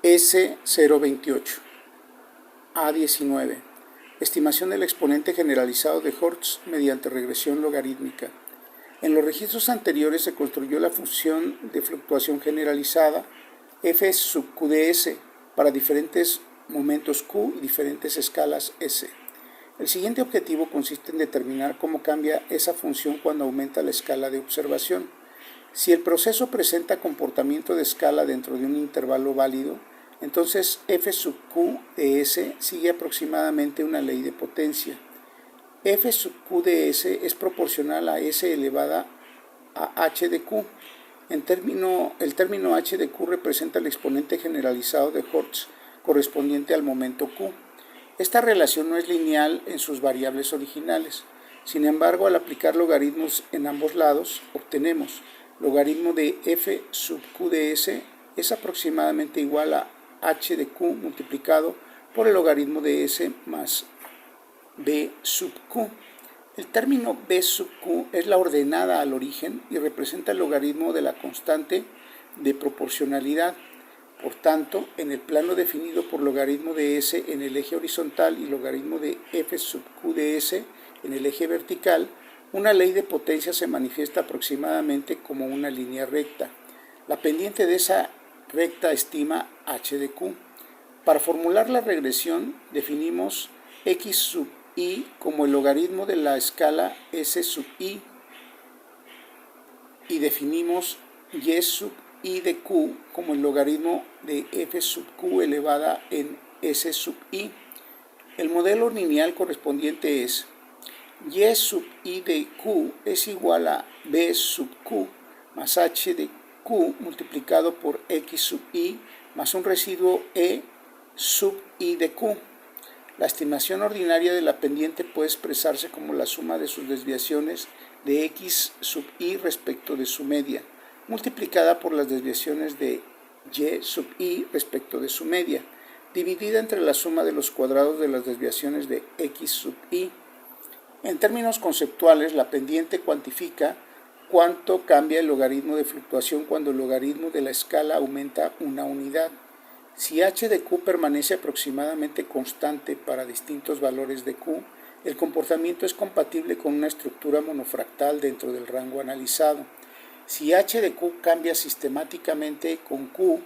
S028. A19. Estimación del exponente generalizado de Hertz mediante regresión logarítmica. En los registros anteriores se construyó la función de fluctuación generalizada f sub q de s para diferentes momentos q y diferentes escalas s. El siguiente objetivo consiste en determinar cómo cambia esa función cuando aumenta la escala de observación. Si el proceso presenta comportamiento de escala dentro de un intervalo válido, entonces f sub q de s sigue aproximadamente una ley de potencia. f sub q de s es proporcional a s elevada a h de q. El término h de q representa el exponente generalizado de Hertz correspondiente al momento q. Esta relación no es lineal en sus variables originales. Sin embargo, al aplicar logaritmos en ambos lados, obtenemos logaritmo de f sub q de s es aproximadamente igual a h de q multiplicado por el logaritmo de s más b sub q. El término b sub q es la ordenada al origen y representa el logaritmo de la constante de proporcionalidad. Por tanto, en el plano definido por logaritmo de s en el eje horizontal y logaritmo de f sub q de s en el eje vertical, una ley de potencia se manifiesta aproximadamente como una línea recta. La pendiente de esa recta estima h de q. Para formular la regresión, definimos x sub i como el logaritmo de la escala s sub i y definimos y sub i de q como el logaritmo de f sub q elevada en s sub i. El modelo lineal correspondiente es y sub i de q es igual a b sub q más h de q multiplicado por x sub i más un residuo e sub i de q. La estimación ordinaria de la pendiente puede expresarse como la suma de sus desviaciones de x sub i respecto de su media, multiplicada por las desviaciones de y sub i respecto de su media, dividida entre la suma de los cuadrados de las desviaciones de x sub i. En términos conceptuales, la pendiente cuantifica cuánto cambia el logaritmo de fluctuación cuando el logaritmo de la escala aumenta una unidad. Si h de q permanece aproximadamente constante para distintos valores de q, el comportamiento es compatible con una estructura monofractal dentro del rango analizado. Si h de q cambia sistemáticamente con q,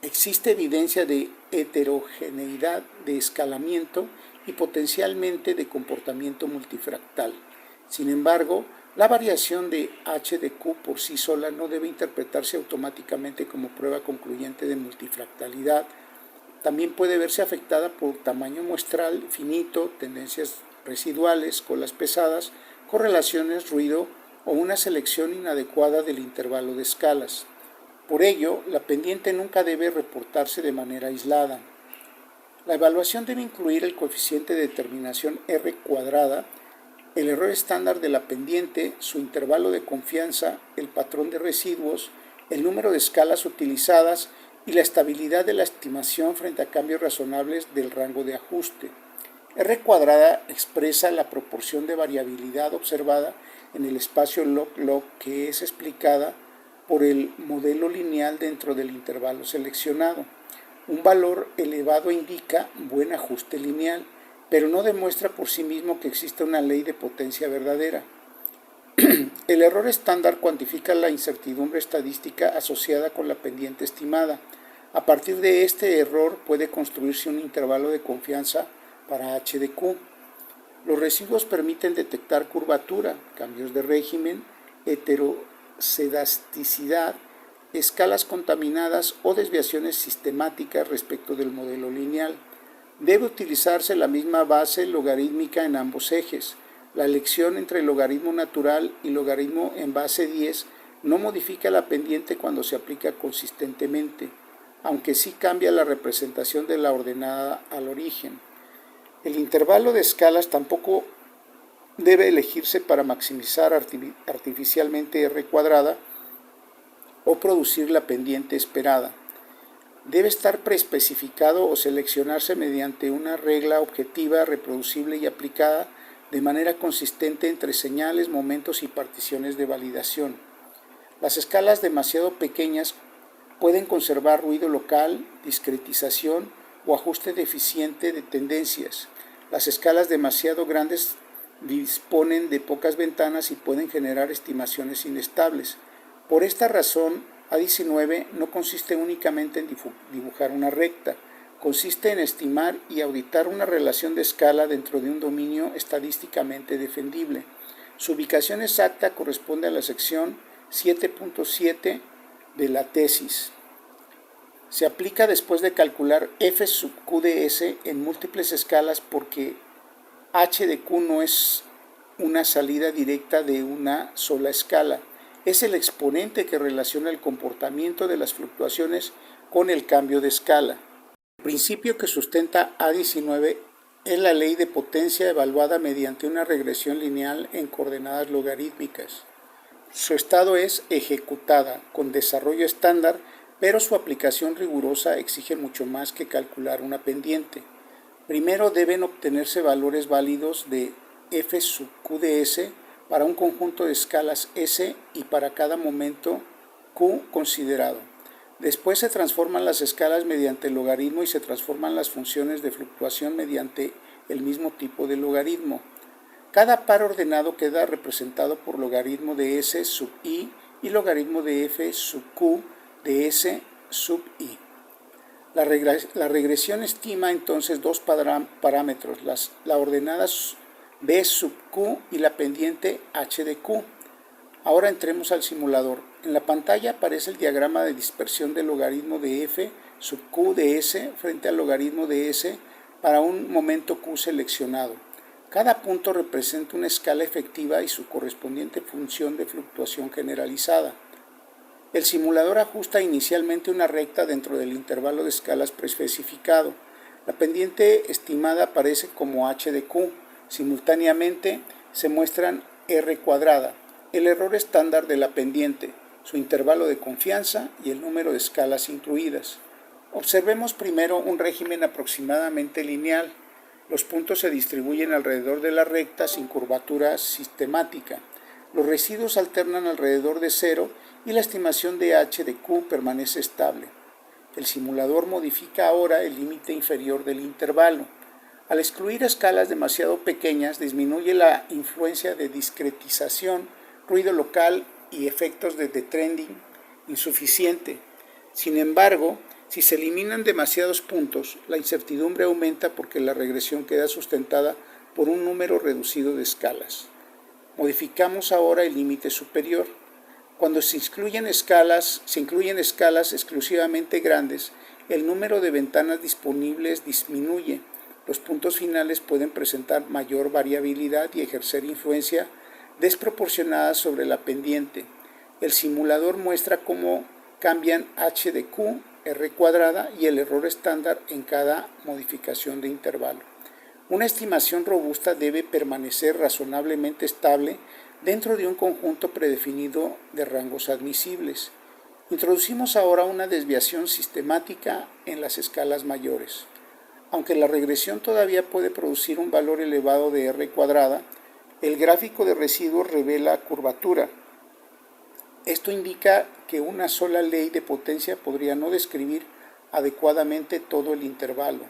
existe evidencia de heterogeneidad de escalamiento y potencialmente de comportamiento multifractal. Sin embargo, la variación de h de q por sí sola no debe interpretarse automáticamente como prueba concluyente de multifractalidad. También puede verse afectada por tamaño muestral finito, tendencias residuales, colas pesadas, correlaciones, ruido o una selección inadecuada del intervalo de escalas. Por ello, la pendiente nunca debe reportarse de manera aislada. La evaluación debe incluir el coeficiente de determinación R cuadrada, el error estándar de la pendiente, su intervalo de confianza, el patrón de residuos, el número de escalas utilizadas y la estabilidad de la estimación frente a cambios razonables del rango de ajuste. R cuadrada expresa la proporción de variabilidad observada en el espacio log-log que es explicada por el modelo lineal dentro del intervalo seleccionado. Un valor elevado indica buen ajuste lineal, pero no demuestra por sí mismo que exista una ley de potencia verdadera. El error estándar cuantifica la incertidumbre estadística asociada con la pendiente estimada. A partir de este error puede construirse un intervalo de confianza para h de q. Los residuos permiten detectar curvatura, cambios de régimen, heterocedasticidad, escalas contaminadas o desviaciones sistemáticas respecto del modelo lineal. Debe utilizarse la misma base logarítmica en ambos ejes. La elección entre logaritmo natural y logaritmo en base 10 no modifica la pendiente cuando se aplica consistentemente, aunque sí cambia la representación de la ordenada al origen. El intervalo de escalas tampoco debe elegirse para maximizar artificialmente R cuadrada o producir la pendiente esperada. Debe estar preespecificado o seleccionarse mediante una regla objetiva, reproducible y aplicada de manera consistente entre señales, momentos y particiones de validación. Las escalas demasiado pequeñas Pueden conservar ruido local, discretización o ajuste deficiente de tendencias. Las escalas demasiado grandes disponen de pocas ventanas y pueden generar estimaciones inestables. Por esta razón, A19 no consiste únicamente en dibujar una recta, consiste en estimar y auditar una relación de escala dentro de un dominio estadísticamente defendible. Su ubicación exacta corresponde a la sección 7.7 de la tesis. Se aplica después de calcular f sub q de s en múltiples escalas porque h de q no es una salida directa de una sola escala. Es el exponente que relaciona el comportamiento de las fluctuaciones con el cambio de escala. El principio que sustenta A19 es la ley de potencia evaluada mediante una regresión lineal en coordenadas logarítmicas. Su estado es ejecutada con desarrollo estándar, pero su aplicación rigurosa exige mucho más que calcular una pendiente. Primero deben obtenerse valores válidos de f sub q de s para un conjunto de escalas s y para cada momento q considerado. Después se transforman las escalas mediante el logaritmo y se transforman las funciones de fluctuación mediante el mismo tipo de logaritmo. Cada par ordenado queda representado por logaritmo de s sub i y logaritmo de f sub q de s sub i. La regresión estima entonces dos parámetros, la ordenada b sub q y la pendiente h de q. Ahora entremos al simulador. En la pantalla aparece el diagrama de dispersión del logaritmo de f sub q de s frente al logaritmo de s para un momento q seleccionado. Cada punto representa una escala efectiva y su correspondiente función de fluctuación generalizada. El simulador ajusta inicialmente una recta dentro del intervalo de escalas preespecificado. La pendiente estimada aparece como h de q. Simultáneamente se muestran r cuadrada, el error estándar de la pendiente, su intervalo de confianza y el número de escalas incluidas. Observemos primero un régimen aproximadamente lineal. Los puntos se distribuyen alrededor de la recta sin curvatura sistemática. Los residuos alternan alrededor de cero y la estimación de h de q permanece estable. El simulador modifica ahora el límite inferior del intervalo. Al excluir escalas demasiado pequeñas, disminuye la influencia de discretización, ruido local y efectos de detrending insuficiente. Sin embargo, si se eliminan demasiados puntos, la incertidumbre aumenta porque la regresión queda sustentada por un número reducido de escalas. Modificamos ahora el límite superior. Cuando se incluyen escalas exclusivamente grandes, el número de ventanas disponibles disminuye. Los puntos finales pueden presentar mayor variabilidad y ejercer influencia desproporcionada sobre la pendiente. El simulador muestra cómo cambian h de q, r cuadrada y el error estándar en cada modificación de intervalo. Una estimación robusta debe permanecer razonablemente estable dentro de un conjunto predefinido de rangos admisibles. Introducimos ahora una desviación sistemática en las escalas mayores. Aunque la regresión todavía puede producir un valor elevado de r cuadrada, el gráfico de residuos revela curvatura. Esto indica que una sola ley de potencia podría no describir adecuadamente todo el intervalo.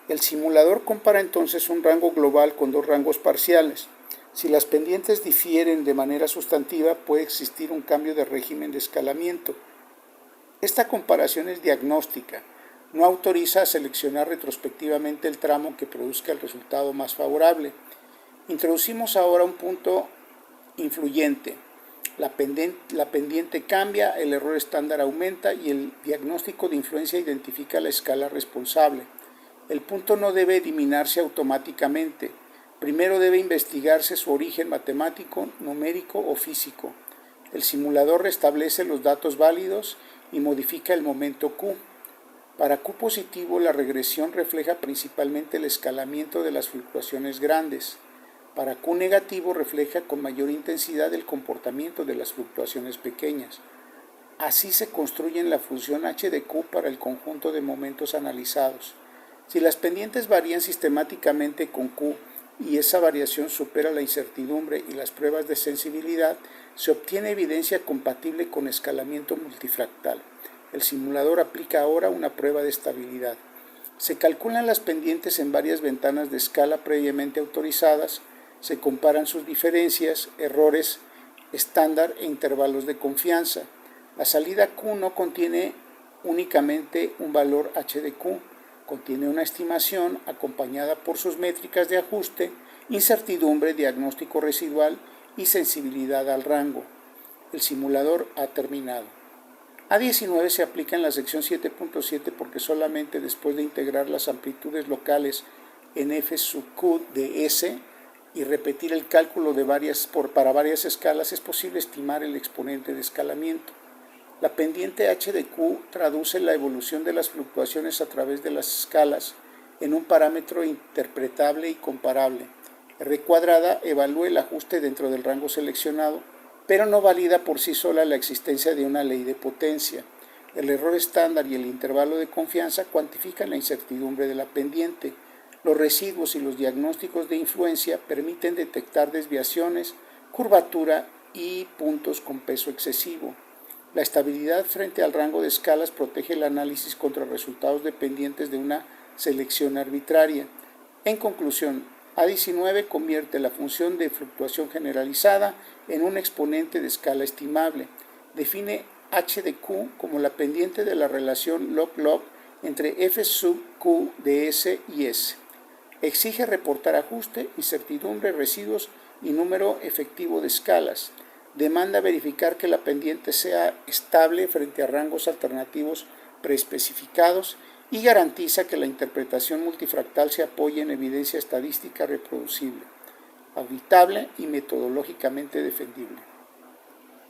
El simulador compara entonces un rango global con dos rangos parciales. Si las pendientes difieren de manera sustantiva, puede existir un cambio de régimen de escalamiento. Esta comparación es diagnóstica. No autoriza a seleccionar retrospectivamente el tramo que produzca el resultado más favorable. Introducimos ahora un punto influyente. La pendiente cambia, el error estándar aumenta y el diagnóstico de influencia identifica la escala responsable. El punto no debe eliminarse automáticamente. Primero debe investigarse su origen matemático, numérico o físico. El simulador restablece los datos válidos y modifica el momento Q. Para Q positivo, la regresión refleja principalmente el escalamiento de las fluctuaciones grandes. Para Q negativo, refleja con mayor intensidad el comportamiento de las fluctuaciones pequeñas. Así se construye la función h de q para el conjunto de momentos analizados. Si las pendientes varían sistemáticamente con Q y esa variación supera la incertidumbre y las pruebas de sensibilidad, se obtiene evidencia compatible con escalamiento multifractal. El simulador aplica ahora una prueba de estabilidad. Se calculan las pendientes en varias ventanas de escala previamente autorizadas, se comparan sus diferencias, errores estándar e intervalos de confianza. La salida Q no contiene únicamente un valor h de Q, contiene una estimación acompañada por sus métricas de ajuste, incertidumbre, diagnóstico residual y sensibilidad al rango. El simulador ha terminado. A19 se aplica en la sección 7.7 porque solamente después de integrar las amplitudes locales en f sub q de S y repetir el cálculo para varias escalas es posible estimar el exponente de escalamiento. La pendiente h de q traduce la evolución de las fluctuaciones a través de las escalas en un parámetro interpretable y comparable. R cuadrada evalúa el ajuste dentro del rango seleccionado, pero no valida por sí sola la existencia de una ley de potencia. El error estándar y el intervalo de confianza cuantifican la incertidumbre de la pendiente. Los residuos y los diagnósticos de influencia permiten detectar desviaciones, curvatura y puntos con peso excesivo. La estabilidad frente al rango de escalas protege el análisis contra resultados dependientes de una selección arbitraria. En conclusión, A19 convierte la función de fluctuación generalizada en un exponente de escala estimable. Define h de q como la pendiente de la relación log-log entre f sub q de S y S. Exige reportar ajuste, incertidumbre, residuos y número efectivo de escalas. Demanda verificar que la pendiente sea estable frente a rangos alternativos preespecificados y garantiza que la interpretación multifractal se apoye en evidencia estadística reproducible, auditable y metodológicamente defendible.